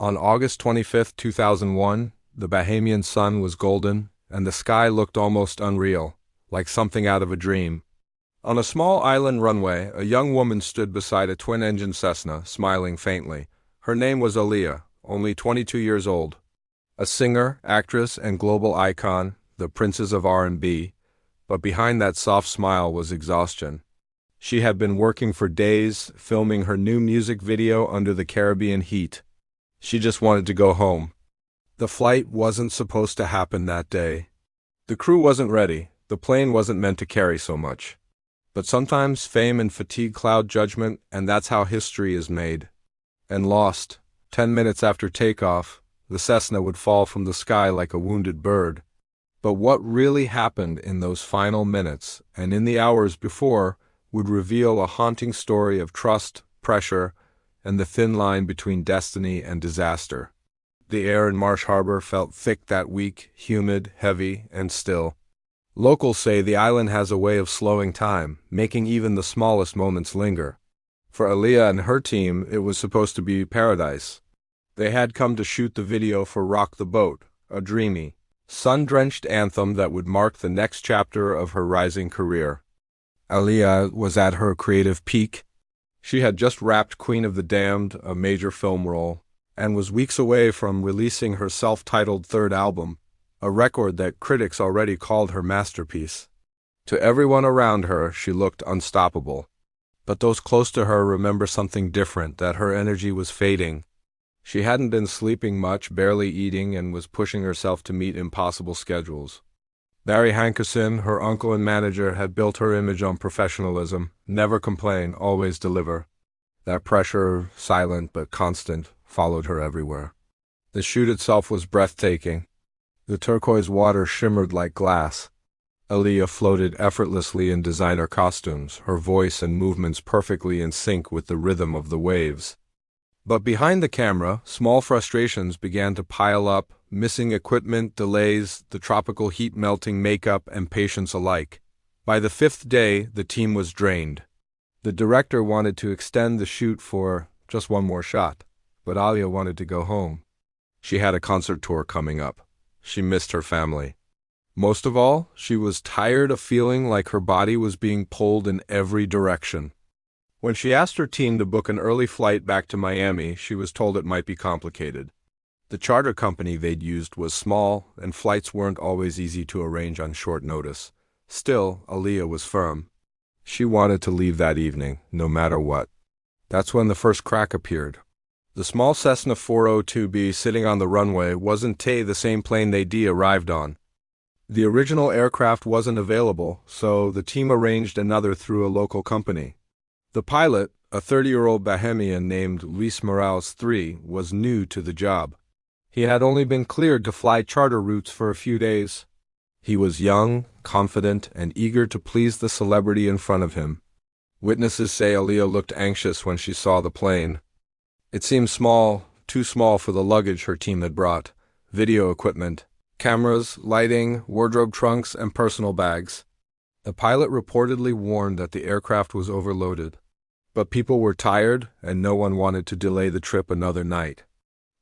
On August 25, 2001, the Bahamian sun was golden, and the sky looked almost unreal, like something out of a dream. On a small island runway, a young woman stood beside a twin-engine Cessna, smiling faintly. Her name was Aaliyah, only 22 years old. A singer, actress, and global icon, the princess of R&B, but behind that soft smile was exhaustion. She had been working for days, filming her new music video under the Caribbean heat. She just wanted to go home. The flight wasn't supposed to happen that day. The crew wasn't ready. The plane wasn't meant to carry so much. But sometimes fame and fatigue cloud judgment, and that's how history is made. And lost. 10 minutes after takeoff, the Cessna would fall from the sky like a wounded bird. But what really happened in those final minutes, and in the hours before, would reveal a haunting story of trust, pressure, and the thin line between destiny and disaster. The air in Marsh Harbor felt thick that week, humid, heavy, and still. Locals say the island has a way of slowing time, making even the smallest moments linger. For Aaliyah and her team, it was supposed to be paradise. They had come to shoot the video for Rock the Boat, a dreamy, sun-drenched anthem that would mark the next chapter of her rising career. Aaliyah was at her creative peak. She had just wrapped Queen of the Damned, a major film role, and was weeks away from releasing her self-titled third album, a record that critics already called her masterpiece. To everyone around her, she looked unstoppable. But those close to her remember something different, that her energy was fading. She hadn't been sleeping much, barely eating, and was pushing herself to meet impossible schedules. Barry Hankerson, her uncle and manager, had built her image on professionalism. Never complain, always deliver. That pressure, silent but constant, followed her everywhere. The shoot itself was breathtaking. The turquoise water shimmered like glass. Aaliyah floated effortlessly in designer costumes, her voice and movements perfectly in sync with the rhythm of the waves. But behind the camera, small frustrations began to pile up, missing equipment, delays, the tropical heat melting makeup, and patience alike. By the fifth day, the team was drained. The director wanted to extend the shoot for just one more shot, but Aaliyah wanted to go home. She had a concert tour coming up. She missed her family. Most of all, she was tired of feeling like her body was being pulled in every direction. When she asked her team to book an early flight back to Miami, she was told it might be complicated. The charter company they'd used was small, and flights weren't always easy to arrange on short notice. Still, Aaliyah was firm. She wanted to leave that evening, no matter what. That's when the first crack appeared. The small Cessna 402B sitting on the runway wasn't the same plane they'd arrived on. The original aircraft wasn't available, so the team arranged another through a local company. The pilot, a 30-year-old Bahamian named Luis Morales III, was new to the job. He had only been cleared to fly charter routes for a few days. He was young, confident, and eager to please the celebrity in front of him. Witnesses say Aaliyah looked anxious when she saw the plane. It seemed small, too small for the luggage her team had brought: video equipment, cameras, lighting, wardrobe trunks, and personal bags. The pilot reportedly warned that the aircraft was overloaded. But people were tired, and no one wanted to delay the trip another night.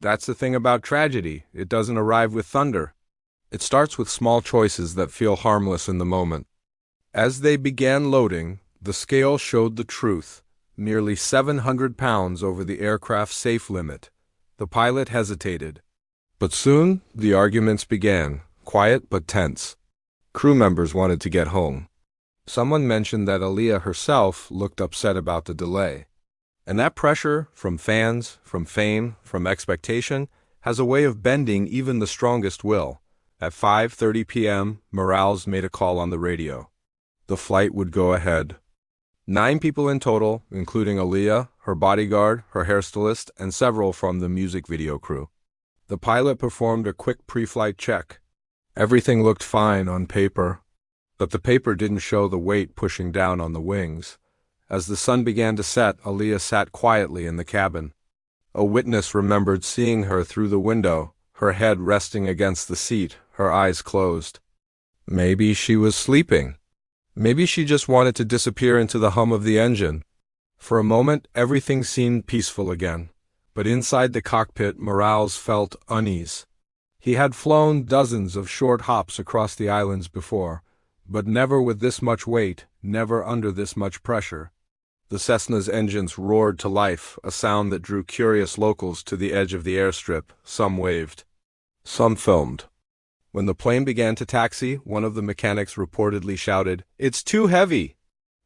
That's the thing about tragedy. It doesn't arrive with thunder. It starts with small choices that feel harmless in the moment. As they began loading, the scale showed the truth. Nearly 700 pounds over the aircraft's safe limit. The pilot hesitated. But soon, the arguments began, quiet but tense. Crew members wanted to get home. Someone mentioned that Aaliyah herself looked upset about the delay. And that pressure, from fans, from fame, from expectation, has a way of bending even the strongest will. At 5:30 p.m., Morales made a call on the radio. The flight would go ahead. 9 people in total, including Aaliyah, her bodyguard, her hairstylist, and several from the music video crew. The pilot performed a quick pre-flight check. Everything looked fine on paper. But the paper didn't show the weight pushing down on the wings. As the sun began to set, Aaliyah sat quietly in the cabin. A witness remembered seeing her through the window, her head resting against the seat, her eyes closed. Maybe she was sleeping. Maybe she just wanted to disappear into the hum of the engine. For a moment, everything seemed peaceful again. but inside the cockpit Morales felt unease. He had flown dozens of short hops across the islands before, but never with this much weight, never under this much pressure. The Cessna's engines roared to life, a sound that drew curious locals to the edge of the airstrip. Some waved. Some filmed. When the plane began to taxi, one of the mechanics reportedly shouted, "It's too heavy!"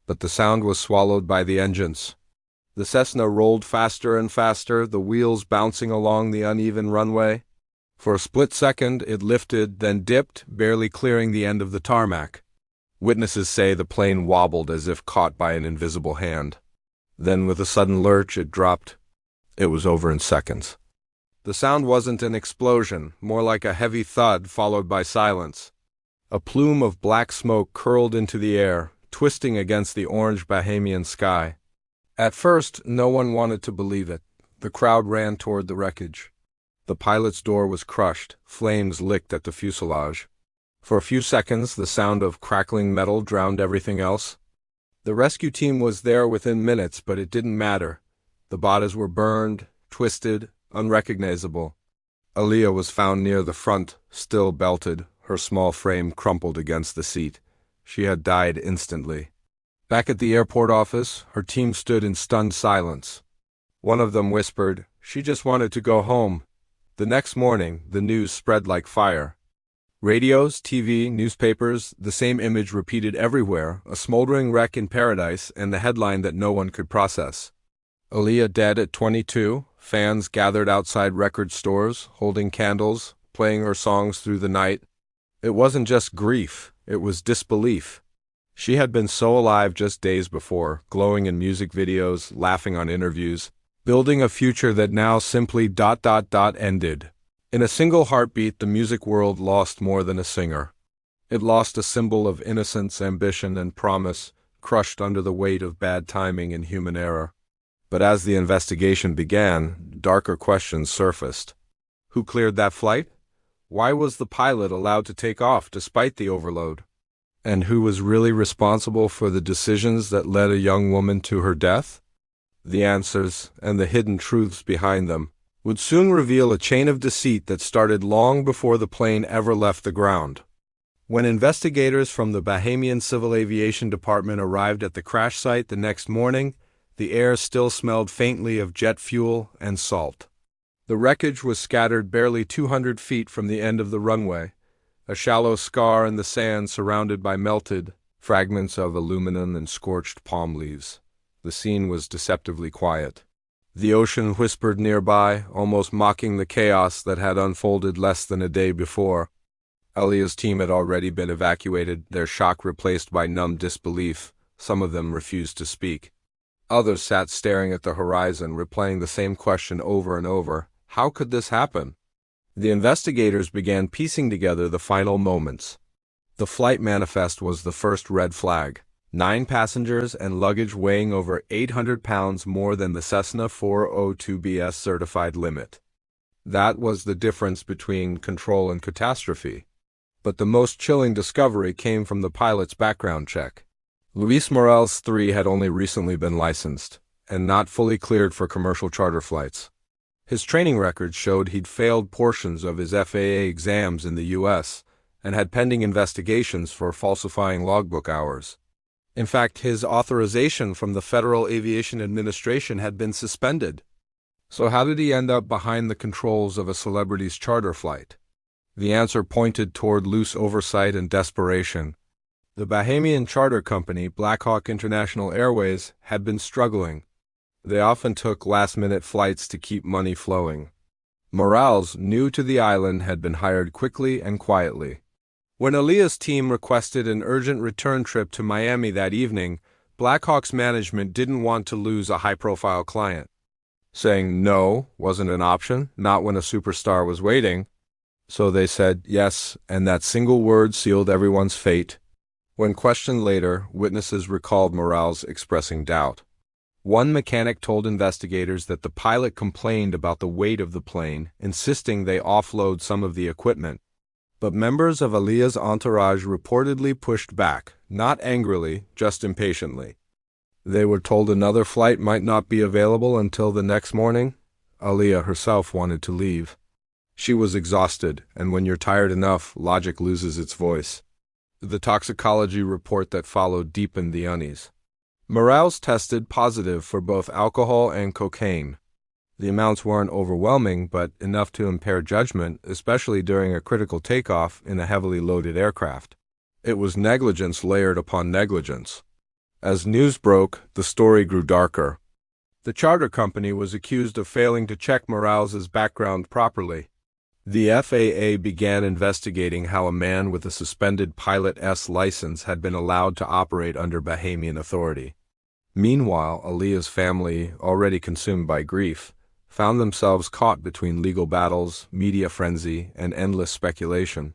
But the sound was swallowed by the engines. The Cessna rolled faster and faster, the wheels bouncing along the uneven runway. For a split second, it lifted, then dipped, barely clearing the end of the tarmac. Witnesses say the plane wobbled as if caught by an invisible hand. Then, with a sudden lurch, it dropped. It was over in seconds. The sound wasn't an explosion, more like a heavy thud followed by silence. A plume of black smoke curled into the air, twisting against the orange Bahamian sky. At first, no one wanted to believe it. The crowd ran toward the wreckage. The pilot's door was crushed, flames licked at the fuselage. For a few seconds, the sound of crackling metal drowned everything else. The rescue team was there within minutes, but it didn't matter. The bodies were burned, twisted, unrecognizable. Aaliyah was found near the front, still belted, her small frame crumpled against the seat. She had died instantly. Back at the airport office, her team stood in stunned silence. One of them whispered, "She just wanted to go home." The next morning, the news spread like fire. Radios, TV, newspapers, the same image repeated everywhere, a smoldering wreck in paradise, and the headline that no one could process. Aaliyah dead at 22, fans gathered outside record stores, holding candles, playing her songs through the night. It wasn't just grief, it was disbelief. She had been so alive just days before, glowing in music videos, laughing on interviews, building a future that now simply ... ended. In a single heartbeat, the music world lost more than a singer. It lost a symbol of innocence, ambition, and promise, crushed under the weight of bad timing and human error. But as the investigation began, darker questions surfaced. Who cleared that flight? Why was the pilot allowed to take off despite the overload? And who was really responsible for the decisions that led a young woman to her death? The answers, and the hidden truths behind them, would soon reveal a chain of deceit that started long before the plane ever left the ground. When investigators from the Bahamian Civil Aviation Department arrived at the crash site the next morning, the air still smelled faintly of jet fuel and salt. The wreckage was scattered barely 200 feet from the end of the runway, a shallow scar in the sand surrounded by melted fragments of aluminum and scorched palm leaves. The scene was deceptively quiet. The ocean whispered nearby, almost mocking the chaos that had unfolded less than a day before. Aaliyah's team had already been evacuated, their shock replaced by numb disbelief. Some of them refused to speak. Others sat staring at the horizon, replaying the same question over and over. How could this happen? The investigators began piecing together the final moments. The flight manifest was the first red flag. 9 passengers and luggage weighing over 800 pounds more than the Cessna 402BS certified limit. That was the difference between control and catastrophe. But the most chilling discovery came from the pilot's background check. Luis Morales III had only recently been licensed, and not fully cleared for commercial charter flights. His training records showed he'd failed portions of his FAA exams in the U.S. and had pending investigations for falsifying logbook hours. In fact, his authorization from the Federal Aviation Administration had been suspended. So how did he end up behind the controls of a celebrity's charter flight? The answer pointed toward loose oversight and desperation. The Bahamian charter company, Blackhawk International Airways, had been struggling. They often took last-minute flights to keep money flowing. Morales, new to the island, had been hired quickly and quietly. When Aaliyah's team requested an urgent return trip to Miami that evening, Blackhawk's management didn't want to lose a high-profile client. Saying no wasn't an option, not when a superstar was waiting. So they said yes, and that single word sealed everyone's fate. When questioned later, witnesses recalled Morales expressing doubt. One mechanic told investigators that the pilot complained about the weight of the plane, insisting they offload some of the equipment. But members of Aaliyah's entourage reportedly pushed back, not angrily, just impatiently. They were told another flight might not be available until the next morning. Aaliyah herself wanted to leave. She was exhausted, and when you're tired enough, logic loses its voice. The toxicology report that followed deepened the unease. Morales tested positive for both alcohol and cocaine. The amounts weren't overwhelming, but enough to impair judgment, especially during a critical takeoff in a heavily loaded aircraft. It was negligence layered upon negligence. As news broke, the story grew darker. The charter company was accused of failing to check Morales's background properly. The FAA began investigating how a man with a suspended Pilot S license had been allowed to operate under Bahamian authority. Meanwhile, Aaliyah's family, already consumed by grief, found themselves caught between legal battles, media frenzy, and endless speculation.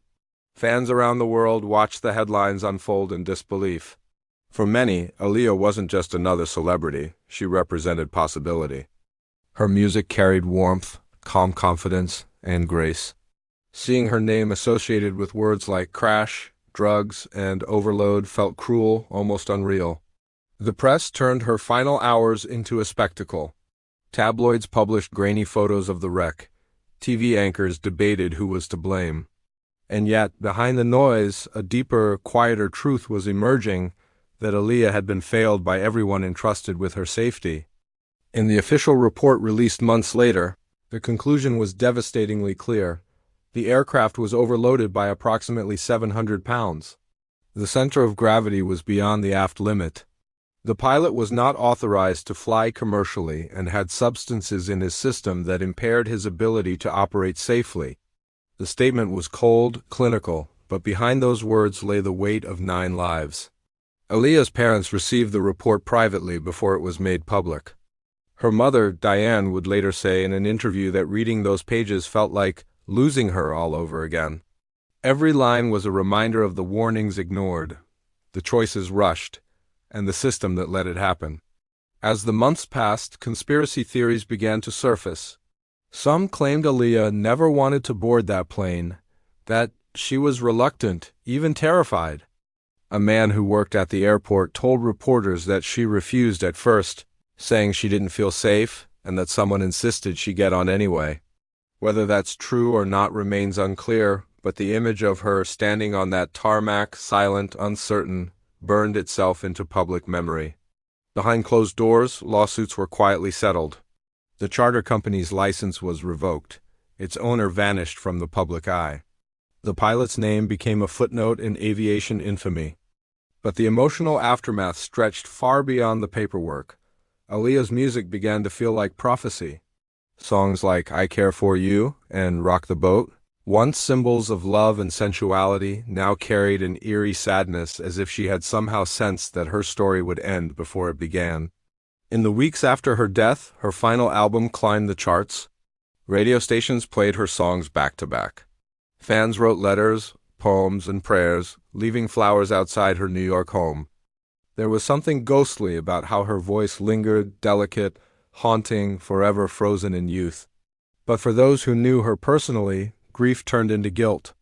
Fans around the world watched the headlines unfold in disbelief. For many, Aaliyah wasn't just another celebrity, she represented possibility. Her music carried warmth, calm confidence, and grace. Seeing her name associated with words like crash, drugs, and overload felt cruel, almost unreal. The press turned her final hours into a spectacle. Tabloids published grainy photos of the wreck. TV anchors debated who was to blame. And yet, behind the noise, a deeper, quieter truth was emerging, that Aaliyah had been failed by everyone entrusted with her safety. In the official report released months later, the conclusion was devastatingly clear. The aircraft was overloaded by approximately 700 pounds. The center of gravity was beyond the aft limit. The pilot was not authorized to fly commercially and had substances in his system that impaired his ability to operate safely. The statement was cold, clinical, but behind those words lay the weight of 9 lives. Aaliyah's parents received the report privately before it was made public. Her mother, Diane, would later say in an interview that reading those pages felt like losing her all over again. Every line was a reminder of the warnings ignored, the choices rushed, and the system that let it happen. As the months passed, conspiracy theories began to surface. Some claimed Aaliyah never wanted to board that plane, that she was reluctant, even terrified. A man who worked at the airport told reporters that she refused at first, saying she didn't feel safe and that someone insisted she get on anyway. Whether that's true or not remains unclear, but the image of her standing on that tarmac, silent, uncertain, burned itself into public memory. Behind closed doors, lawsuits were quietly settled. The charter company's license was revoked. Its owner vanished from the public eye. The pilot's name became a footnote in aviation infamy. But the emotional aftermath stretched far beyond the paperwork. Aaliyah's music began to feel like prophecy. Songs like I Care For You and Rock the Boat, once symbols of love and sensuality, now carried an eerie sadness as if she had somehow sensed that her story would end before it began. In the weeks after her death, her final album climbed the charts. Radio stations played her songs back to back. Fans wrote letters, poems, and prayers, leaving flowers outside her New York home. There was something ghostly about how her voice lingered, delicate, haunting, forever frozen in youth. But for those who knew her personally, grief turned into guilt.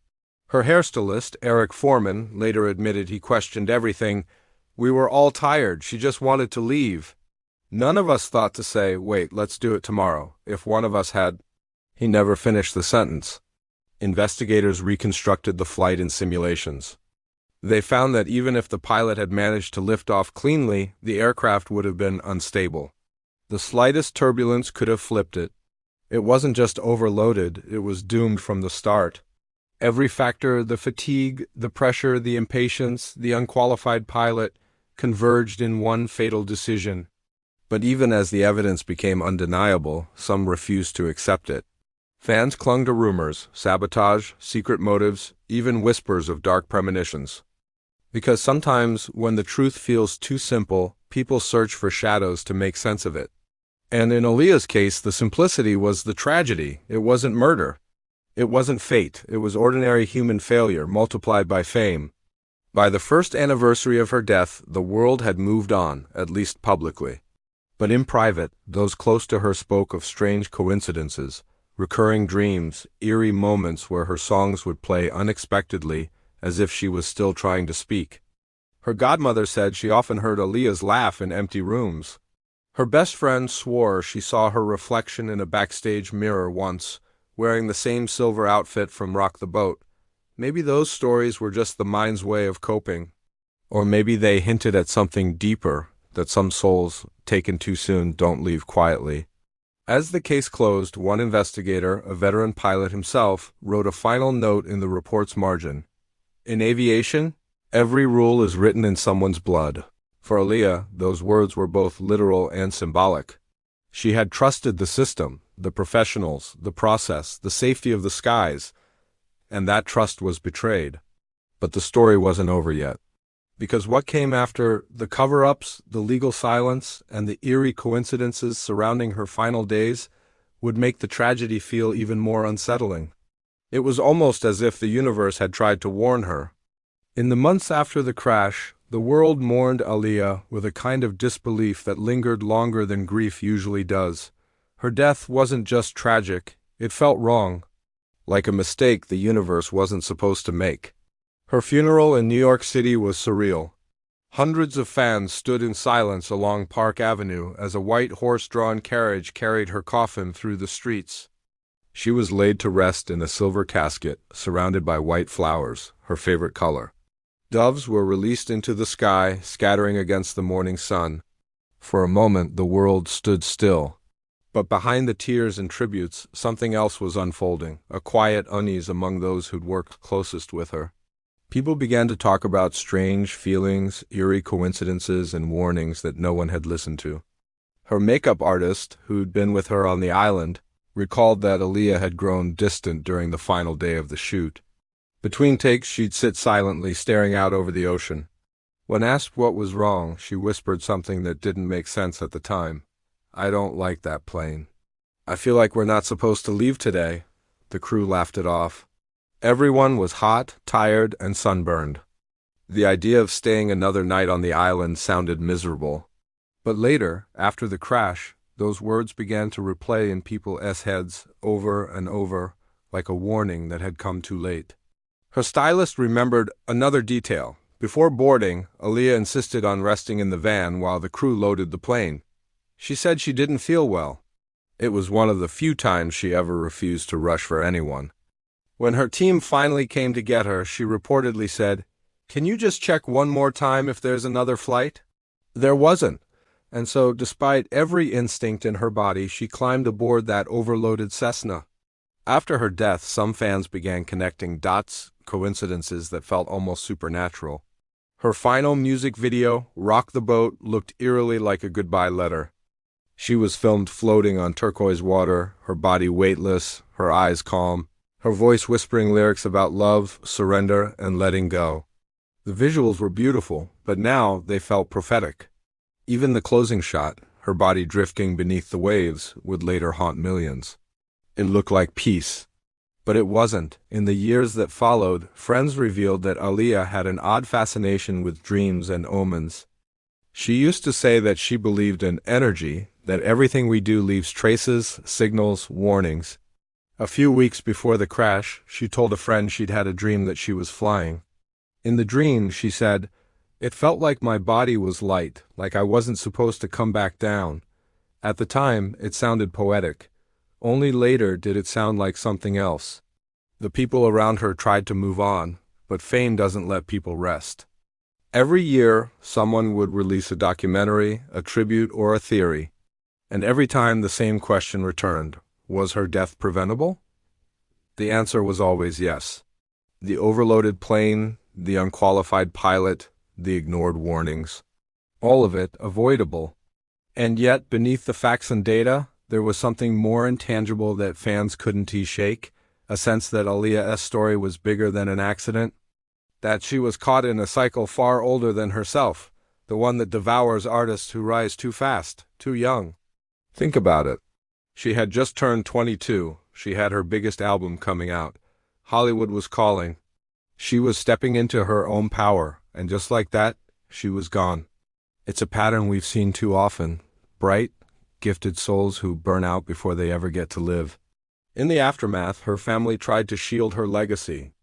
Her hairstylist, Eric Foreman, later admitted he questioned everything. We were all tired, she just wanted to leave. None of us thought to say, wait, let's do it tomorrow, if one of us had. He never finished the sentence. Investigators reconstructed the flight in simulations. They found that even if the pilot had managed to lift off cleanly, the aircraft would have been unstable. The slightest turbulence could have flipped it. It wasn't just overloaded, it was doomed from the start. Every factor, the fatigue, the pressure, the impatience, the unqualified pilot, converged in one fatal decision. But even as the evidence became undeniable, some refused to accept it. Fans clung to rumors, sabotage, secret motives, even whispers of dark premonitions. Because sometimes, when the truth feels too simple, people search for shadows to make sense of it. And in Aaliyah's case, the simplicity was the tragedy. It wasn't murder. It wasn't fate. It was ordinary human failure multiplied by fame. By the first anniversary of her death, the world had moved on, at least publicly. But in private, those close to her spoke of strange coincidences, recurring dreams, eerie moments where her songs would play unexpectedly, as if she was still trying to speak. Her godmother said she often heard Aaliyah's laugh in empty rooms. Her best friend swore she saw her reflection in a backstage mirror once, wearing the same silver outfit from Rock the Boat. Maybe those stories were just the mind's way of coping. Or maybe they hinted at something deeper, that some souls, taken too soon, don't leave quietly. As the case closed, one investigator, a veteran pilot himself, wrote a final note in the report's margin. In aviation, every rule is written in someone's blood. For Aaliyah, those words were both literal and symbolic. She had trusted the system, the professionals, the process, the safety of the skies, and that trust was betrayed. But the story wasn't over yet. Because what came after, the cover-ups, the legal silence, and the eerie coincidences surrounding her final days, would make the tragedy feel even more unsettling. It was almost as if the universe had tried to warn her. In the months after the crash, the world mourned Aaliyah with a kind of disbelief that lingered longer than grief usually does. Her death wasn't just tragic, it felt wrong, like a mistake the universe wasn't supposed to make. Her funeral in New York City was surreal. Hundreds of fans stood in silence along Park Avenue as a white horse-drawn carriage carried her coffin through the streets. She was laid to rest in a silver casket, surrounded by white flowers, her favorite color. Doves were released into the sky, scattering against the morning sun. For a moment, the world stood still. But behind the tears and tributes, something else was unfolding, a quiet unease among those who'd worked closest with her. People began to talk about strange feelings, eerie coincidences, and warnings that no one had listened to. Her makeup artist, who'd been with her on the island, recalled that Aaliyah had grown distant during the final day of the shoot. Between takes, she'd sit silently, staring out over the ocean. When asked what was wrong, she whispered something that didn't make sense at the time. "I don't like that plane. I feel like we're not supposed to leave today." The crew laughed it off. Everyone was hot, tired, and sunburned. The idea of staying another night on the island sounded miserable. But later, after the crash, those words began to replay in people's heads over and over, like a warning that had come too late. Her stylist remembered another detail. Before boarding, Aaliyah insisted on resting in the van while the crew loaded the plane. She said she didn't feel well. It was one of the few times she ever refused to rush for anyone. When her team finally came to get her, she reportedly said, "Can you just check one more time if there's another flight?" There wasn't, and so despite every instinct in her body, she climbed aboard that overloaded Cessna. After her death, some fans began connecting dots, coincidences that felt almost supernatural. Her final music video, Rock the Boat, looked eerily like a goodbye letter. She was filmed floating on turquoise water, her body weightless, her eyes calm, her voice whispering lyrics about love, surrender, and letting go. The visuals were beautiful, but now they felt prophetic. Even the closing shot, her body drifting beneath the waves, would later haunt millions. It looked like peace. But it wasn't. In the years that followed, friends revealed that Aaliyah had an odd fascination with dreams and omens. She used to say that she believed in energy, that everything we do leaves traces, signals, warnings. A few weeks before the crash, she told a friend she'd had a dream that she was flying. In the dream, she said, "It felt like my body was light, like I wasn't supposed to come back down." At the time, it sounded poetic. Only later did it sound like something else. The people around her tried to move on, but fame doesn't let people rest. Every year, someone would release a documentary, a tribute, or a theory. And every time the same question returned. Was her death preventable? The answer was always yes. The overloaded plane, the unqualified pilot, the ignored warnings. All of it avoidable. And yet, beneath the facts and data, there was something more intangible that fans couldn't shake, a sense that Aaliyah's story was bigger than an accident, that she was caught in a cycle far older than herself, the one that devours artists who rise too fast, too young. Think about it. She had just turned 22. She had her biggest album coming out. Hollywood was calling. She was stepping into her own power, and just like that, she was gone. It's a pattern we've seen too often. Bright, gifted souls who burn out before they ever get to live. In the aftermath, her family tried to shield her legacy.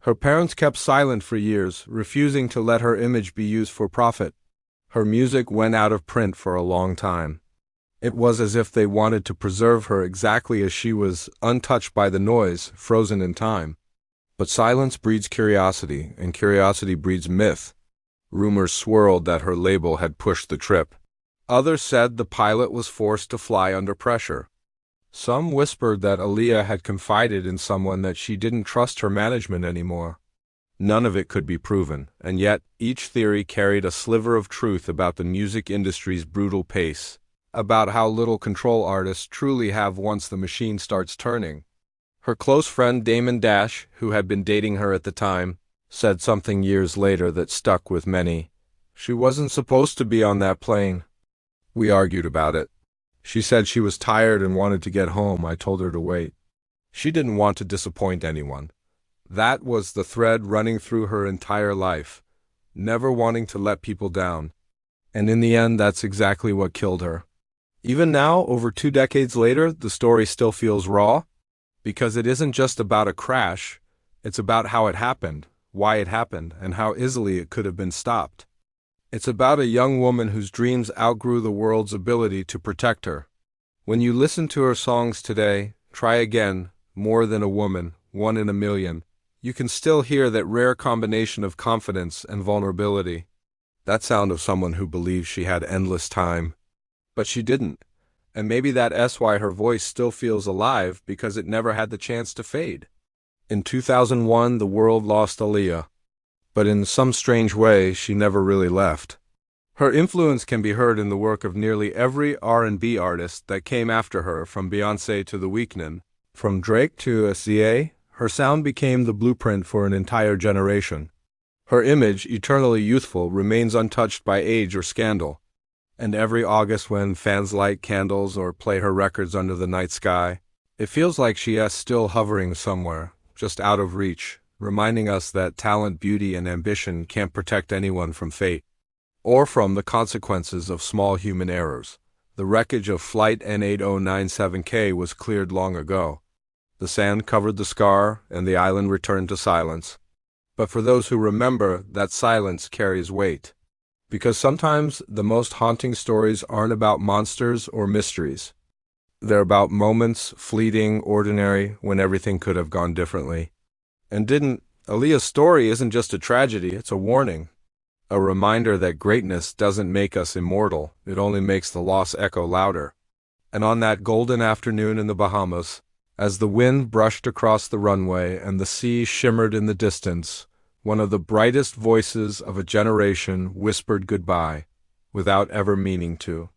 Her parents kept silent for years, refusing to let her image be used for profit. Her music went out of print for a long time. It was as if they wanted to preserve her exactly as she was, untouched by the noise, frozen in time. But silence breeds curiosity, and curiosity breeds myth. Rumors swirled that her label had pushed the trip. Others said the pilot was forced to fly under pressure. Some whispered that Aaliyah had confided in someone that she didn't trust her management anymore. None of it could be proven, and yet each theory carried a sliver of truth about the music industry's brutal pace, about how little control artists truly have once the machine starts turning. Her close friend Damon Dash, who had been dating her at the time, said something years later that stuck with many. She wasn't supposed to be on that plane. We argued about it. She said she was tired and wanted to get home. I told her to wait. She didn't want to disappoint anyone. That was the thread running through her entire life, never wanting to let people down. And in the end, that's exactly what killed her. Even now, over 2 decades later, the story still feels raw, because it isn't just about a crash, it's about how it happened, why it happened, and how easily it could have been stopped. It's about a young woman whose dreams outgrew the world's ability to protect her. When you listen to her songs today, Try Again, More Than a Woman, One in a Million, you can still hear that rare combination of confidence and vulnerability. That sound of someone who believes she had endless time. But she didn't. And maybe that's why her voice still feels alive, because it never had the chance to fade. In 2001, the world lost Aaliyah. But in some strange way, she never really left. Her influence can be heard in the work of nearly every R&B artist that came after her, from Beyoncé to The Weeknd. From Drake to SZA, her sound became the blueprint for an entire generation. Her image, eternally youthful, remains untouched by age or scandal. And every August when fans light candles or play her records under the night sky, it feels like she is still hovering somewhere, just out of reach, reminding us that talent, beauty, and ambition can't protect anyone from fate, or from the consequences of small human errors. The wreckage of Flight N8097K was cleared long ago. The sand covered the scar, and the island returned to silence. But for those who remember, that silence carries weight. Because sometimes the most haunting stories aren't about monsters or mysteries. They're about moments, fleeting, ordinary, when everything could have gone differently. And Aaliyah's story isn't just a tragedy, it's a warning. A reminder that greatness doesn't make us immortal, it only makes the loss echo louder. And on that golden afternoon in the Bahamas, as the wind brushed across the runway and the sea shimmered in the distance, one of the brightest voices of a generation whispered goodbye, without ever meaning to.